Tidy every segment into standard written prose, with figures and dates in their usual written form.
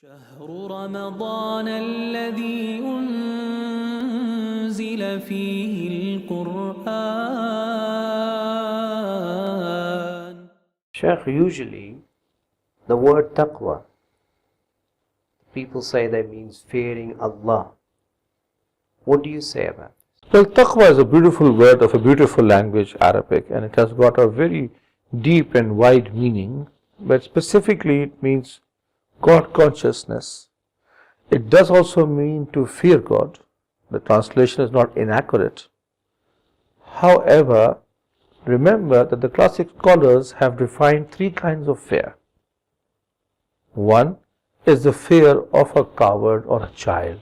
شهر رمضان الذي أنزل فيه القرآن. Shaykh, usually the word taqwa, people say that means fearing Allah. What do you say about it? Well, taqwa is a beautiful word of a beautiful language, Arabic, and it has got a very deep and wide meaning, but specifically it means God consciousness. It does also mean to fear God. The translation is not inaccurate. However, remember that the classic scholars have defined three kinds of fear. One is the fear of a coward or a child.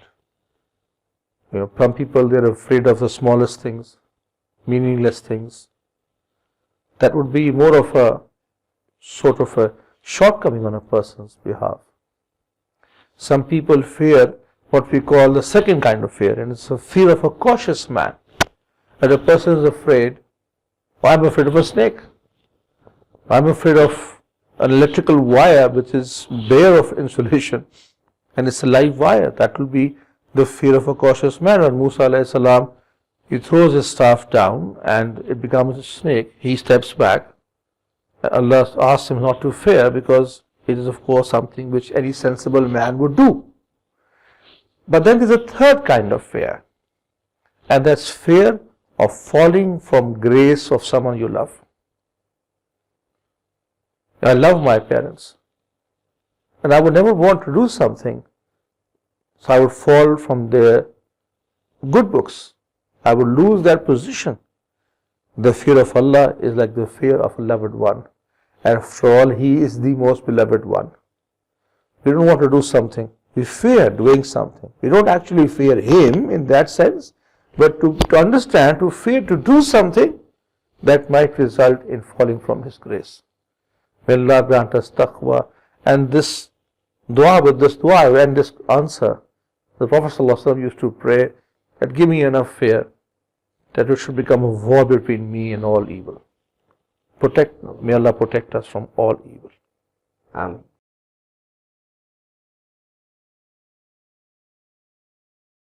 Some people, they're afraid of the smallest things, meaningless things. That would be more of a sort of a shortcoming on a person's behalf. Some people fear what we call the second kind of fear, and it's a fear of a cautious man. That a person is afraid, I'm afraid of a snake. I'm afraid of an electrical wire which is bare of insulation, and it's a live wire. That will be the fear of a cautious man. When Musa alayhi salam, he throws his staff down and it becomes a snake, he steps back. Allah asks him not to fear because it is of course something which any sensible man would do. But then there is a third kind of fear, and that's fear of falling from grace of someone you love. I love my parents, and I would never want to do something, so I would fall from their good books. I would lose that position. The fear of Allah is like the fear of a loved one. After all, He is the most beloved one. We don't want to do something. We fear doing something. We don't actually fear Him in that sense, but to understand, to fear to do something that might result in falling from His grace. May Allah grant us taqwa. And this dua, with this dua and this answer, the Prophet ﷺ used to pray that give me enough fear that it should become a war between me and all evil. May Allah protect us from all evil. Amen.